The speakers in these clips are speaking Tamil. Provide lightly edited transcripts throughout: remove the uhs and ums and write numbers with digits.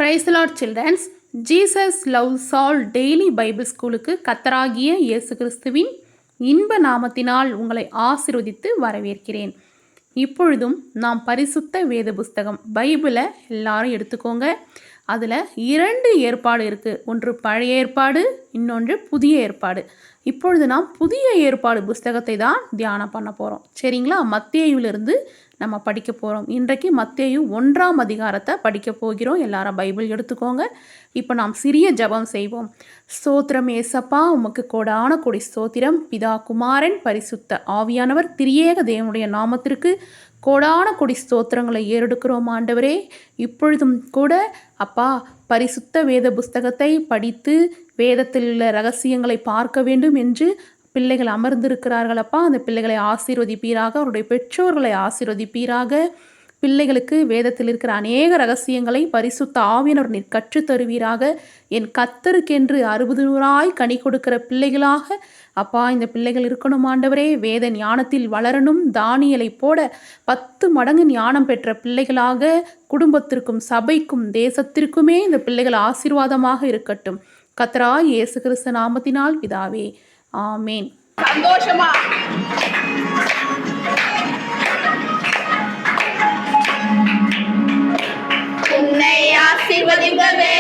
Price the Lord children's. Jesus loves all daily Bible ஸ்கூலுக்கு கர்த்தராகிய இயேசு கிறிஸ்துவின் இன்ப நாமத்தினால் உங்களை ஆசீர்வதித்து வரவேற்கிறேன். இப்பொழுதும் நாம் பரிசுத்த வேத புஸ்தகம் பைபிளை எல்லாரும் எடுத்துக்கோங்க. அதில் 2 ஏற்பாடு இருக்குது. ஒன்று பழைய ஏற்பாடு, இன்னொன்று புதிய ஏற்பாடு. இப்பொழுது நாம் புதிய ஏற்பாடு புஸ்தகத்தை தான் தியானம் பண்ண போகிறோம். சரிங்களா? மத்தேயுவிலிருந்து நம்ம படிக்க போகிறோம். இன்றைக்கு மத்தேயு 1ஆம் அதிகாரத்தை படிக்க போகிறோம். எல்லாரும் பைபிள் எடுத்துக்கோங்க. இப்போ நாம் சிறிய ஜெபம் செய்வோம். ஸ்தோத்திரம் ஏசப்பா, உமக்கு கோடான கொடி ஸ்தோத்திரம். பிதா, குமாரன், பரிசுத்த ஆவியானவர் திரியேக தேவனுடைய நாமத்திற்கு கோடான கொடி ஸ்தோத்திரங்களை ஏறெடுக்கிறோம் ஆண்டவரே. இப்பொழுதும் கூட அப்பா, பரிசுத்த வேத புஸ்தகத்தை படித்து வேதத்தில் உள்ள ரகசியங்களை பார்க்க வேண்டும் என்று பிள்ளைகள் அமர்ந்திருக்கிறார்கள். அப்பா, அந்த பிள்ளைகளை ஆசீர்வதிப்பீராக, அவருடைய பெற்றோர்களை ஆசீர்வதிப்பீராக. பிள்ளைகளுக்கு வேதத்தில் இருக்கிற அநேக ரகசியங்களை பரிசுத்த ஆவியானவர் நீர் கற்றுத் தருவீராக. என் கர்த்தருக்கென்று 60 கனி கொடுக்கிற பிள்ளைகளாக அப்பா இந்த பிள்ளைகள் இருக்கணும் ஆண்டவரே. வேத ஞானத்தில் வளரணும். தானியலை போட 10 மடங்கு ஞானம் பெற்ற பிள்ளைகளாக குடும்பத்திற்கும் சபைக்கும் தேசத்திற்குமே இந்த பிள்ளைகள் ஆசீர்வாதமாக இருக்கட்டும். கர்த்தராகிய இயேசு கிறிஸ்து நாமத்தினால் பிதாவே, ஆமேன். சந்தோஷமா உன்னை ஆசீர்வதிக்கவே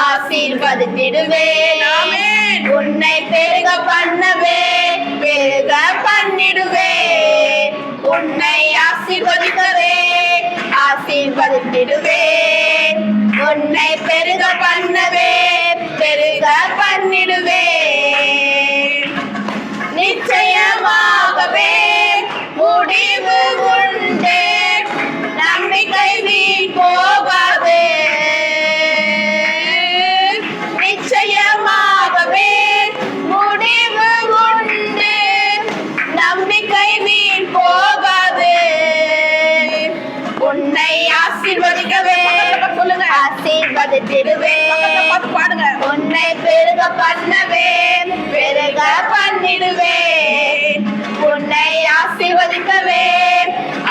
ஆசீர்வதித்திடுவேன். ஆமென். உன்னை பெருக பண்ணவே பெருக பண்ணிடுவேன். உன்னை ஆசீர்வதிக்கவே ஆசீர்வதித்திடுவேன். உன்னை பெருக பண்ணவே பெருக பண்ணிடுவேன். நிச்சயமாகவே முடிவு உண்டு, நம்பிக்கை வீண் போகாது. நிச்சயமாகவே முடிவு உண்டு, நம்பிக்கை வீண் போகாது. உன்னை ஆசீர்வதிக்கவே ஆசீர்வதித்திடுவேன். உன்னை பெருக பண்ணவே பெருக பண்ணிடுவேன். உன்னை ஆசீர்வதிக்கவே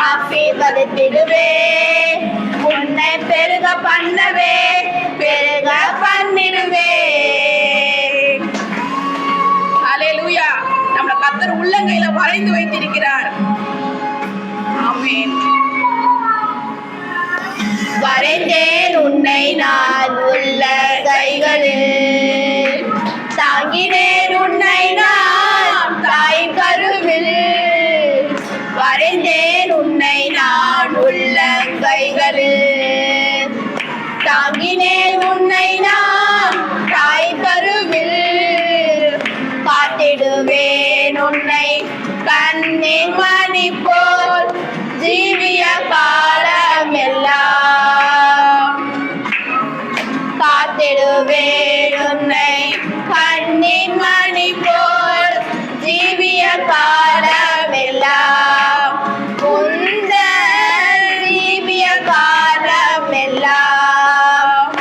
ஆசீர்வதித்திடுவேன். உன்னை பெருக பண்ணவே பெருக பண்ணிடுவேன். ஹல்லேலூயா. நம்ம கர்த்தர் உள்ளங்கையில வரைந்து வைத்திருக்கிறார். ஆமென். வரைந்தேன் உன்னை நான் உள்ள கைகளில், தாங்கினேன் உன்னை நான் தாய் கருவில். வரைந்தேன் உன்னை நான் உள்ள கைகளில், தாங்கினேன் உன்னை நான் தாய் கருவில். காத்திடுவேன் உன்னை கண்ணின் மணி போல் ஜீவிய காலம் எல்லாம். காத்திடுவேன் உன்னை கண்ணின் மணி போல் ஜீவிய காலம் எல்லாம். உந்தன் ஜீவிய காலம் எல்லாம்.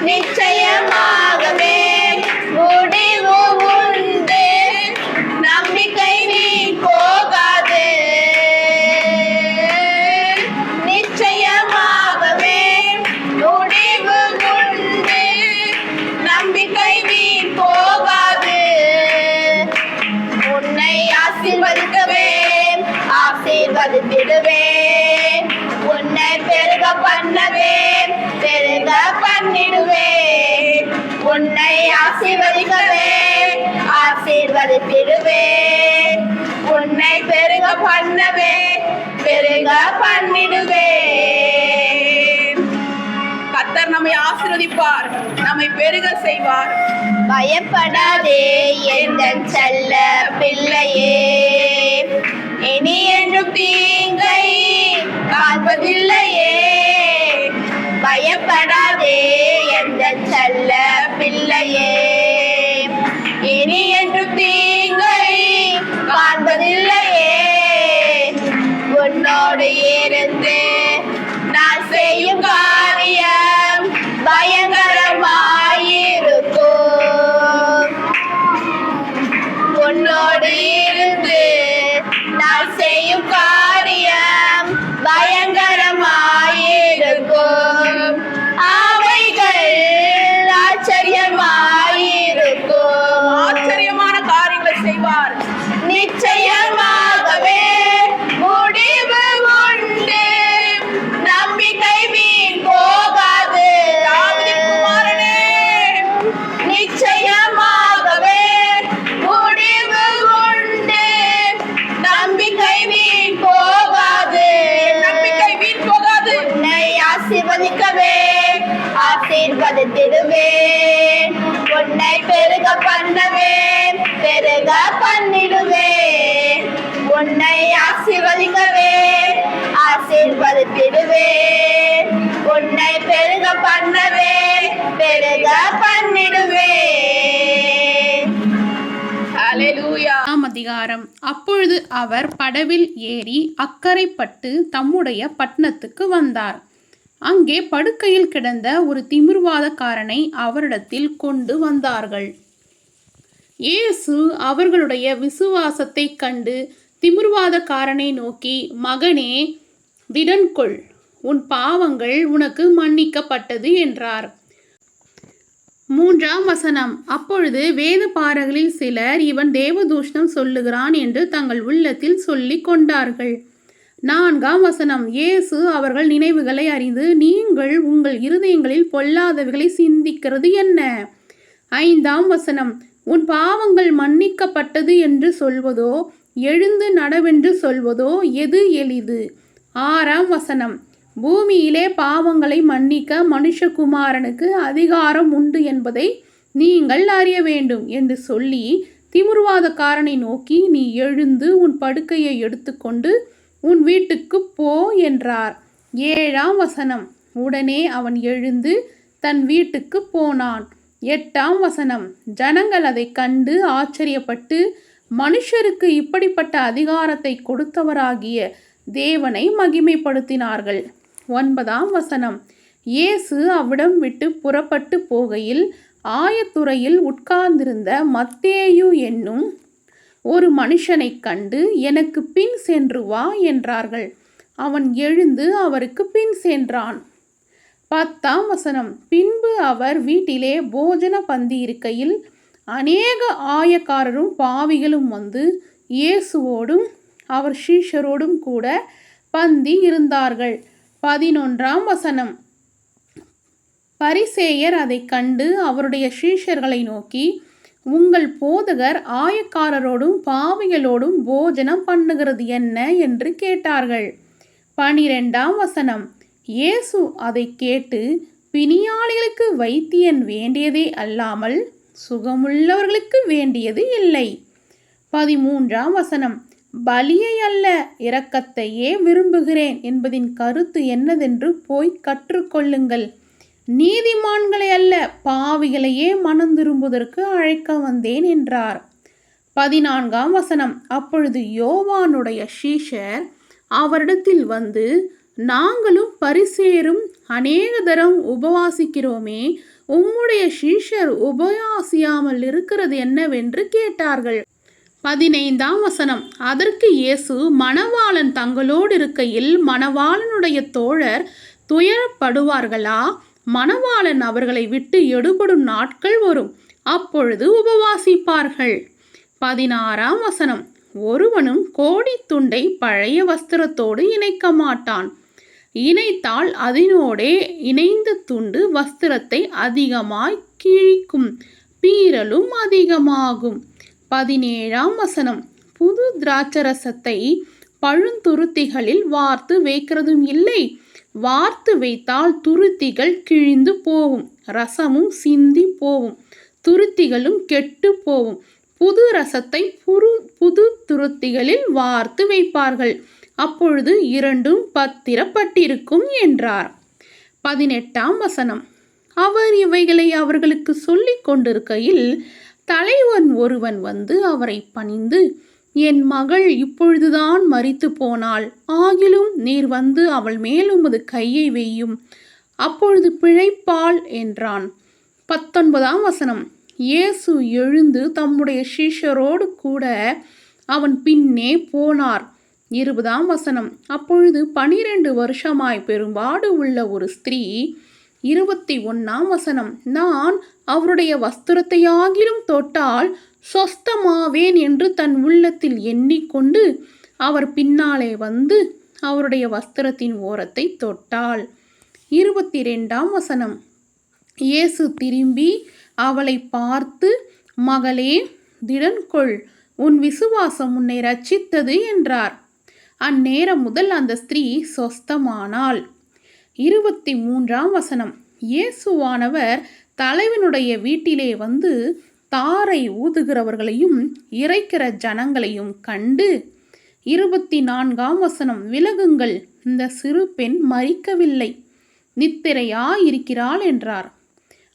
நிச்சயமாகவே முடிவு உண்டு, நம்பிக்கை வீண் போகாது. நிச்சயமாகவே முடிவு உண்டு, நம்பிக்கை வீண் போகாது. உன்னை ஆசீர்வதிக்கவே ஆசீர்வதித்திடுவேன். உன்னை பெருக பண்ணவே பெருக பண்ணிடுவேன். உன்னை ஆசீர்வதிக்கவே ஆசீர்வதித்திடுவேன். உன்னை பெருக பண்ணவே பெருக பண்ணிடுவேன். கர்த்தர் நம்மை ஆசீர்வதிப்பார், நம்மை பெருக செய்வார். பயப்படாதே எந்தன் செல்ல பிள்ளையே, இனி என்றும் தீங்கை காண்பதில்லையே. பயப்படாதே எந்தன் செல்ல பிள்ளையே, இனி என்றும் தீங்கை காண்பதில்லையே. உன்னோடு இருந்து நான் செய்யும் காரியம் பயங்கரமாயிருக்கும். உன்னோடு இருந்து நான் செய்யும் காரியம் பயங்கரமாய் ஆசீர்வதிக்கவே ஆசீர்வதித்திடுவேன். உன்னை பெருக பண்ணவேன், பெருக பண்ணிடுவேன். உன்னை ஆசீர்வதிக்கவே ஆசீர்வதித்திடுவேன். உன்னை பெருக பண்ணவே பெருக பண்ணிடுவேன். ஹல்லேலூயா. அதிகாரம். அப்பொழுது அவர் படவில் ஏறி அக்கரைப்பட்டு தம்முடைய பட்டணத்துக்கு வந்தார். அங்கே படுக்கையில் கிடந்த ஒரு திமிர்வாதக்காரனை அவரிடத்தில் கொண்டு வந்தார்கள். இயேசு அவர்களுடைய விசுவாசத்தை கண்டு திமிர்வாதக்காரனை நோக்கி, மகனே, திடன்கொள், உன் பாவங்கள் உனக்கு மன்னிக்கப்பட்டது என்றார். 3ஆம் வசனம். அப்பொழுது வேதபாரகரில் சிலர், இவன் தேவதூஷணம் சொல்லுகிறான் என்று தங்கள் உள்ளத்தில் சொல்லிக் கொண்டார்கள். 4ஆம் வசனம். இயேசு அவர்கள் நினைவுகளை அறிந்து, நீங்கள் உங்கள் இருதயங்களில் பொல்லாதவைகளை சிந்திக்கிறது என்ன? 5ஆம் வசனம். உன் பாவங்கள் மன்னிக்கப்பட்டது என்று சொல்வதோ எழுந்து நடவென்று சொல்வதோ எது எளிது? 6ஆம் வசனம். பூமியிலே பாவங்களை மன்னிக்க மனுஷகுமாரனுக்கு அதிகாரம் உண்டு என்பதை நீங்கள் அறிய வேண்டும் என்று சொல்லி திமிர்வாதக்காரனை நோக்கி, நீ எழுந்து உன் படுக்கையை எடுத்துக்கொண்டு உன் வீட்டுக்கு போ என்றார். 7ஆம் வசனம். உடனே அவன் எழுந்து தன் வீட்டுக்கு போனான். 8ஆம் வசனம். ஜனங்கள் அதை கண்டு ஆச்சரியப்பட்டு, மனுஷருக்கு இப்படிப்பட்ட அதிகாரத்தை கொடுத்தவராகிய தேவனை மகிமைப்படுத்தினார்கள். 9ஆம் வசனம். இயேசு அவ்விடம் விட்டு புறப்பட்டு போகையில் ஆயத்துறையில் உட்கார்ந்திருந்த மத்தேயு என்னும் ஒரு மனுஷனைக் கண்டு, எனக்கு பின் சென்று வா என்றார்கள். அவன் எழுந்து அவருக்கு பின் சென்றான். 10ஆம் வசனம். பின்பு அவர் வீட்டிலே போஜன பந்தி இருக்கையில் அநேக ஆயக்காரரும் பாவிகளும் வந்து இயேசுவோடும் அவர் சீஷரோடும் கூட பந்தி இருந்தார்கள். 11ஆம் வசனம். பரிசேயர் அதை கண்டு அவருடைய சீஷர்களை நோக்கி, உங்கள் போதகர் ஆயக்காரரோடும் பாவிகளோடும் போஜனம் பண்ணுகிறது என்ன என்று கேட்டார்கள். 12ஆம் வசனம். இயேசு அதை கேட்டு, பிணியாளிகளுக்கு வைத்தியன் வேண்டியதே அல்லாமல் சுகமுள்ளவர்களுக்கு வேண்டியது இல்லை. 13ஆம் வசனம். பலியை அல்ல, இரக்கத்தையே விரும்புகிறேன் என்பதின் கருத்து என்னதென்று போய் கற்றுக்கொள்ளுங்கள். நீதிமான்களை அல்ல, பாவிகளையே மனம் திரும்புவதற்கு அழைக்க வந்தேன் என்றார். 14ஆம் வசனம். அப்பொழுது யோவானுடைய சீஷர் அவரிடத்தில் வந்து, நாங்களும் பரிசேயரும் அநேக தரம் உபவாசிக்கிறோமே, உம்முடைய சீஷர் உபவாசியாமல் இருக்கிறது என்னவென்று கேட்டார்கள். 15ஆம் வசனம். அதற்கு இயேசு, மணவாளன் தங்களோடு இருக்கையில் மணவாளனுடைய தோழர் துயரப்படுவார்களா? மணவாளன் அவர்களை விட்டு எடுபடும் நாட்கள் வரும், அப்பொழுது உபவாசிப்பார்கள். 16ஆம் வசனம். ஒருவனும் கோடி துண்டை பழைய வஸ்திரத்தோடு இணைக்க மாட்டான். இணைத்தால் அதனோடே இணைந்த துண்டு வஸ்திரத்தை அதிகமாய் கிழிக்கும், பீறலும் அதிகமாகும். 17ஆம் வசனம். புது திராட்சரசத்தை பழுந்துருத்திகளில் வார்த்து வைக்கிறதும் இல்லை, வார்த்து வைத்தால் துருத்திகள் கிழிந்து போகும், ரசமும் சிந்தி போகும், துருத்திகளும் கெட்டு போகும். புது ரசத்தை புது துருத்திகளில் வார்த்து வைப்பார்கள், அப்பொழுது இரண்டும் பத்திரப்பட்டிருக்கும் என்றார். 18ஆம் வசனம். அவர் இவைகளை அவர்களுக்கு சொல்லிக் கொண்டிருக்கையில் தலைவன் ஒருவன் வந்து அவரை பணிந்து, என் மகள் இப்பொழுதுதான் மரித்து போனாள், ஆகிலும் நீர் வந்து அவள் மேல் உமது கையை வையும், அப்பொழுது பிழைப்பாள் என்றான். 19ஆம் வசனம். இயேசு எழுந்து தம்முடைய சீஷரோடு கூட அவன் பின்னே போனார். 20ஆம் வசனம். அப்பொழுது 12 வருஷமாய் பெரும்பாடு உள்ள ஒரு ஸ்திரீ, 21ஆம் வசனம், நான் அவருடைய வஸ்திரத்தையாகிலும் தொட்டால் சொஸ்தமாவேன் என்று தன் உள்ளத்தில் எண்ணிக்கொண்டு அவர் பின்னாலே வந்து அவருடைய வஸ்திரத்தின் ஓரத்தை தொட்டாள். 22ஆம் வசனம். இயேசு திரும்பி அவளை பார்த்து, மகளே, திடன்கொள், உன் விசுவாசம் உன்னை ரட்சித்தது என்றார். அந்நேரம் முதல் அந்த ஸ்திரீ சொஸ்தமானாள். 23ஆம் வசனம், இயேசுவானவர் தலைவனுடைய வீட்டிலே வந்து தாரை ஊதுகிறவர்களையும் இறைக்கிற ஜனங்களையும் கண்டு 24ஆம் வசனம், விலகுங்கள், இந்த சிறு பெண் மரிக்கவில்லை, நித்திரையாயிருக்கிறாள் என்றார்.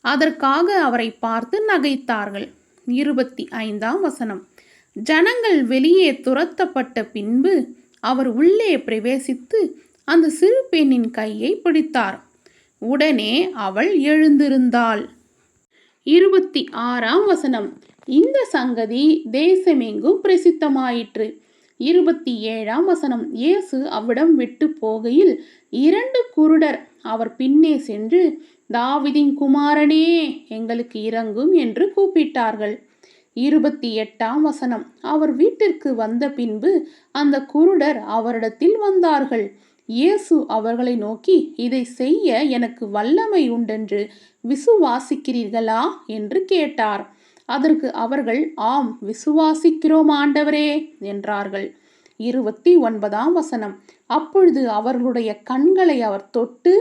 அதற்காக அவரை பார்த்து நகைத்தார்கள். 25ஆம் வசனம், ஜனங்கள் வெளியே துரத்தப்பட்ட பின்பு அவர் உள்ளே பிரவேசித்து அந்த சிறு பெண்ணின் கையை பிடித்தார். உடனே அவள் எழுந்திருந்தாள். 26ஆம் வசனம், இந்த சங்கதி தேசமெங்கும் பிரசித்தமாயிற்று. 27ஆம் வசனம், இயேசு அவ்விடம் விட்டு போகையில் 2 குருடர் அவர் பின்னே சென்று, தாவீதின் குமாரனே, எங்களுக்கு இரங்கும் என்று கூப்பிட்டார்கள். 28ஆம் வசனம், அவர் வீட்டிற்கு வந்த பின்பு அந்த குருடர் அவரிடத்தில் வந்தார்கள். இயேசு அவர்களை நோக்கி, இதை செய்ய எனக்கு வல்லமை உண்டென்று விசுவாசிக்கிறீர்களா என்று கேட்டார். அதற்கு அவர்கள், ஆம், விசுவாசிக்கிறோம் ஆண்டவரே என்றார்கள். 29ஆம் வசனம், அப்பொழுது அவர்களுடைய கண்களை அவர் தொட்டு,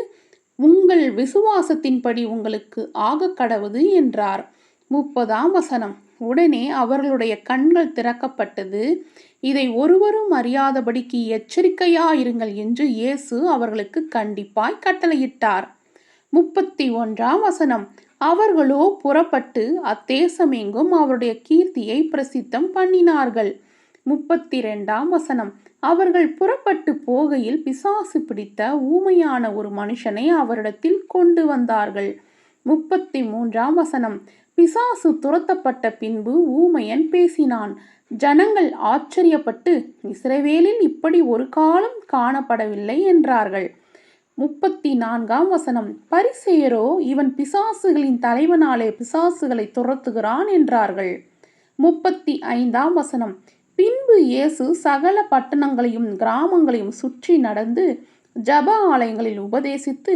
உங்கள் விசுவாசத்தின்படி உங்களுக்கு ஆகக்கடவது என்றார். 30ஆம் வசனம், உடனே அவர்களுடைய கண்கள் திறக்கப்பட்டது. இதை ஒருவரும் அறியாதபடிக்கு எச்சரிக்கையாயிருங்கள் என்று இயேசு அவர்களுக்கு கண்டிப்பாய் கட்டளையிட்டார். 31ஆம் வசனம், அவர்களோ புறப்பட்டு அத்தேசமெங்கும் அவருடைய கீர்த்தியை பிரசித்தம் பண்ணினார்கள். 32ஆம் வசனம், அவர்கள் புறப்பட்டு போகையில் பிசாசு பிடித்த ஊமையான ஒரு மனுஷனை அவரிடத்தில் கொண்டு வந்தார்கள். 33ஆம் வசனம், பிசாசு துரத்தப்பட்ட பின்பு ஊமையன் பேசினான். ஜனங்கள் ஆச்சரியப்பட்டு, இஸ்ரவேலில் இப்படி ஒரு காலம் காணப்படவில்லை என்றார்கள். 34ஆம் வசனம், பரிசேயரோ, இவன் பிசாசுகளின் தலைவனாலே பிசாசுகளை துரத்துகிறான் என்றார்கள். 35ஆம் வசனம், பின்பு இயேசு சகல பட்டணங்களையும் கிராமங்களையும் சுற்றி நடந்து ஜப ஆலயங்களில் உபதேசித்து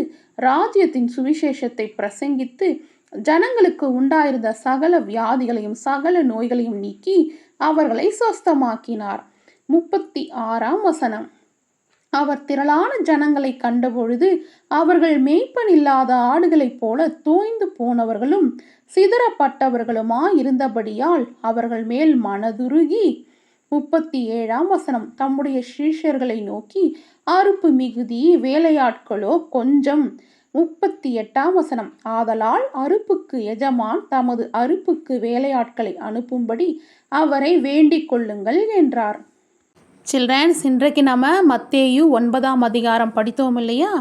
ராஜ்யத்தின் சுவிசேஷத்தை பிரசங்கித்து ஜனங்களுக்கு உண்டாயிருந்த சகல வியாதிகளையும் சகல நோய்களையும் நீக்கி அவர்களை சொஸ்தமாக்கினார். 36ஆம் வசனம், அவர் திரளான ஜனங்களை கண்டபொழுது அவர்கள் மேய்ப்பன் இல்லாத ஆடுகளைப் போல தோய்ந்து போனவர்களும் சிதறப்பட்டவர்களுமாயிருந்தபடியால் அவர்கள் மேல் மனதுருகி 37ஆம் வசனம், தம்முடைய சீஷர்களை நோக்கி, அறுப்பு மிகுதி, வேலையாட்களோ கொஞ்சம். 38ஆம் வசனம், ஆதலால் அறுப்புக்கு எஜமான் தமது அறுப்புக்கு வேலையாட்களை அனுப்பும்படி அவரை வேண்டிக் கொள்ளுங்கள் என்றார். சில்ட்ரன்ஸ், இன்றைக்கு நம்ம மத்தேயு 9ஆம் அதிகாரம் படித்தோம் இல்லையா?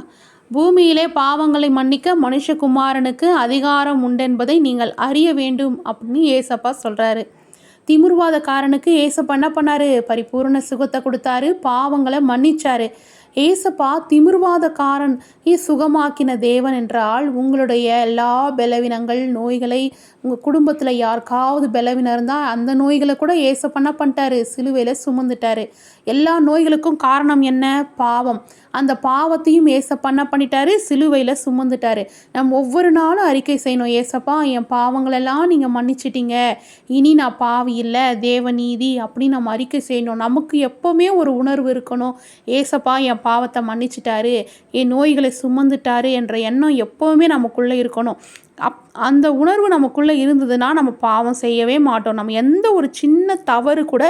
பூமியிலே பாவங்களை மன்னிக்க மனுஷகுமாரனுக்கு அதிகாரம் உண்டென்பதை நீங்கள் அறிய வேண்டும் அப்படின்னு ஏசப்பா சொல்கிறாரு. திமிர்வாதக்காரனுக்கு ஏசப்பா என்ன பண்ணாரு? பரிபூர்ண சுகத்தை கொடுத்தாரு, பாவங்களை மன்னிச்சாரு. ஏசப்பா திமிர்வாதக்காரன் சுகமாக்கின தேவன் என்றால் உங்களுடைய எல்லா பலவீனங்கள் நோய்களை, உங்கள் குடும்பத்தில் யாருக்காவது பலவீனம் இருந்தால் அந்த நோய்களை கூட ஏசப்பா என்ன பண்ணிட்டாரு? சிலுவையில் சுமந்துட்டாரு. எல்லா நோய்களுக்கும் காரணம் என்ன? பாவம். அந்த பாவத்தையும் ஏசப்பா என்ன பண்ணிட்டாரு? சிலுவையில் சுமந்துட்டாரு. நம்ம ஒவ்வொரு நாளும் அறிக்கை செய்யணும், ஏசப்பா என் பாவங்களெல்லாம் நீங்கள் மன்னிச்சிட்டீங்க, இனி நான் பாவி இல்லை, தேவநீதி அப்படின்னு நம்ம அறிக்கை செய்யணும். நமக்கு எப்போவுமே ஒரு உணர்வு இருக்கணும், ஏசப்பா என் பாவத்தை மன்னிச்சிட்டாரு, என் நோய்களை சுமந்துட்டாரு என்ற எண்ணம் எப்போவுமே நமக்குள்ளே இருக்கணும். அந்த உணர்வு நமக்குள்ளே இருந்ததுன்னா நம்ம பாவம் செய்யவே மாட்டோம். நம்ம எந்த ஒரு சின்ன தவறு கூட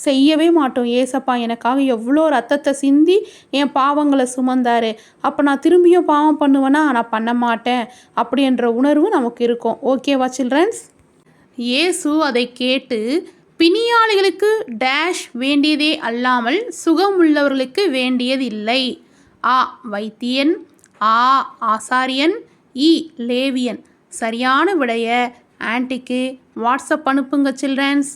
செய்யவே மாட்டோம். ஏசப்பா எனக்காக எவ்வளோ ரத்தத்தை சிந்தி என் பாவங்களை சுமந்தாரு, அப்போ நான் திரும்பியும் பாவம் பண்ணுவேன்னா? நான் பண்ண மாட்டேன் அப்படின்ற உணர்வு நமக்கு இருக்கும். ஓகேவா சில்ட்ரன்ஸ்? இயேசு அதை கேட்டு, பிணியாளிகளுக்கு டேஷ் வேண்டியதே அல்லாமல் சுகமுள்ளவர்களுக்கு வேண்டியதில்லை. ஆ வைத்தியன், ஆ ஆசாரியன், இ லேவியன். சரியான விடைய ஆன்ட்டிக்கு வாட்ஸ்அப் அனுப்புங்க சில்ட்ரன்ஸ்.